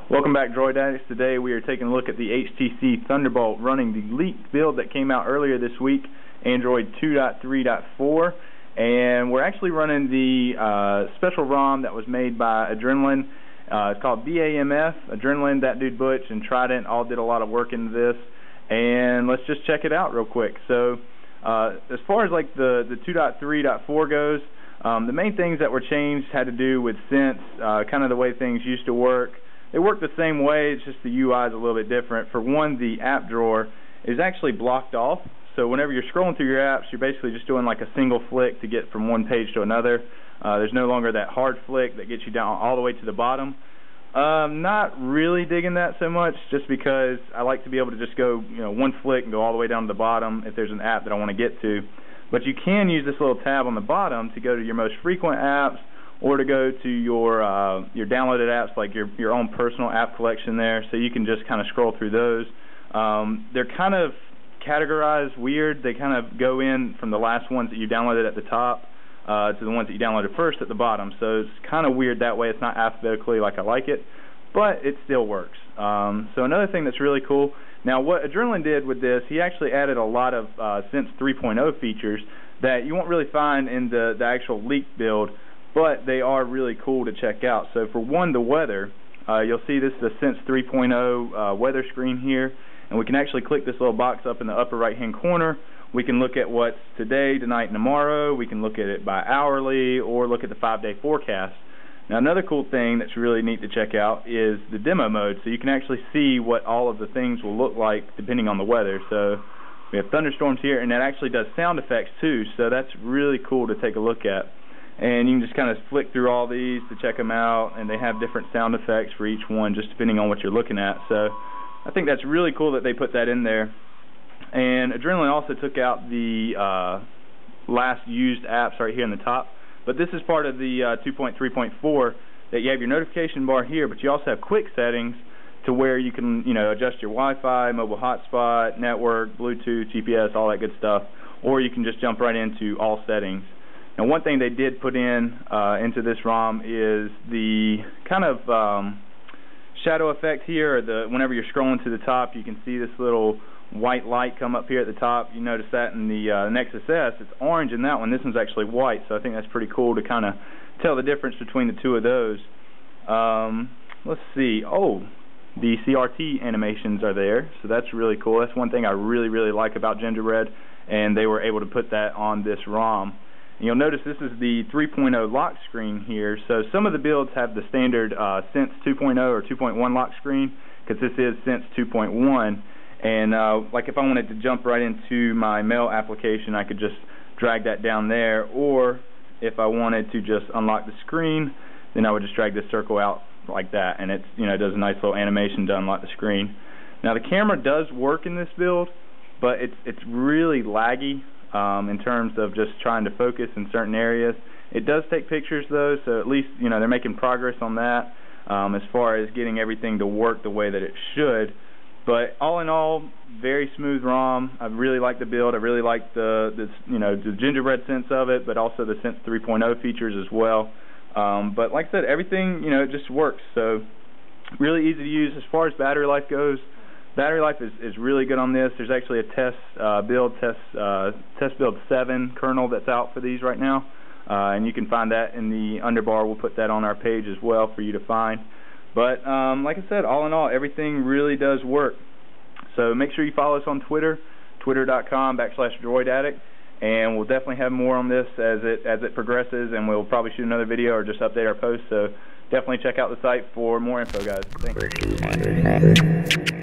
Welcome back, DroidAttics. Today we are taking a look at the HTC Thunderbolt running the leaked build that came out earlier this week, Android 2.3.4, and we're actually running the special ROM that was made by Adrenaline. It's called BaMF. Adrenaline, That Dude Butch, and Trident all did a lot of work into this, and let's just check it out real quick. So as far as like the 2.3.4 goes, the main things that were changed had to do with Sense, kind of the way things used to work. They work the same way, it's just the UI is a little bit different. For one, the app drawer is actually blocked off, so whenever you're scrolling through your apps, you're basically just doing like a single flick to get from one page to another. There's no longer that hard flick that gets you down all the way to the bottom. Not really digging that so much, just because I like to be able to just go, one flick and go all the way down to the bottom if there's an app that I want to get to. But you can use this little tab on the bottom to go to your most frequent apps, or to go to your downloaded apps, like your own personal app collection there, so you can just kind of scroll through those. They're kind of categorized weird. They kind of go in from the last ones that you downloaded at the top to the ones that you downloaded first at the bottom, so it's kind of weird that way. It's not alphabetically like I like it, but it still works. So another thing that's really cool, now what Adrenaline did with this, he actually added a lot of Sense 3.0 features that you won't really find in the actual leaked build, but they are really cool to check out. So for one, the weather, you'll see this is the Sense 3.0 weather screen here, and we can actually click this little box up in the upper right hand corner. We can look at what's today, tonight, and tomorrow. We can look at it by hourly, or look at the 5-day forecast. Now another cool thing that's really neat to check out is the demo mode, so you can actually see what all of the things will look like depending on the weather. So we have thunderstorms here, and that actually does sound effects too, so that's really cool to take a look at. And you can just kind of flick through all these to check them out, and they have different sound effects for each one just depending on what you're looking at. So I think that's really cool that they put that in there. And Adrenaline also took out the last used apps right here in the top, but this is part of the 2.3.4 that you have your notification bar here, but you also have quick settings to where you can adjust your Wi-Fi, mobile hotspot, network, Bluetooth, GPS, all that good stuff, or you can just jump right into all settings. Now one thing they did put in into this ROM is the kind of shadow effect here, or whenever you're scrolling to the top, you can see this little white light come up here at the top. You notice that in the Nexus S, it's orange in that one. This one's actually white, so I think that's pretty cool to kind of tell the difference between the two of those. Let's see. Oh, the CRT animations are there, so that's really cool. That's one thing I really like about Gingerbread, and they were able to put that on this ROM. You'll notice this is the 3.0 lock screen here, so some of the builds have the standard Sense 2.0 or 2.1 lock screen, because this is Sense 2.1, and like if I wanted to jump right into my mail application, I could just drag that down there, or if I wanted to just unlock the screen, then I would just drag this circle out like that, and it does a nice little animation to unlock the screen. Now the camera does work in this build, but it's really laggy. In terms of just trying to focus in certain areas. It does take pictures though, so at least they're making progress on that as far as getting everything to work the way that it should. But all in all, very smooth ROM. I really like the build. I really like the Gingerbread sense of it, but also the Sense 3.0 features as well. But like I said, everything it just works. So really easy to use. As far as battery life goes, battery life is really good on this. There's actually a test build 7 kernel that's out for these right now, and you can find that in the underbar. We'll put that on our page as well for you to find. But like I said, all in all, everything really does work. So make sure you follow us on Twitter, twitter.com/DroidAttic, and we'll definitely have more on this as it progresses, and we'll probably shoot another video or just update our posts. So definitely check out the site for more info, guys. Thanks.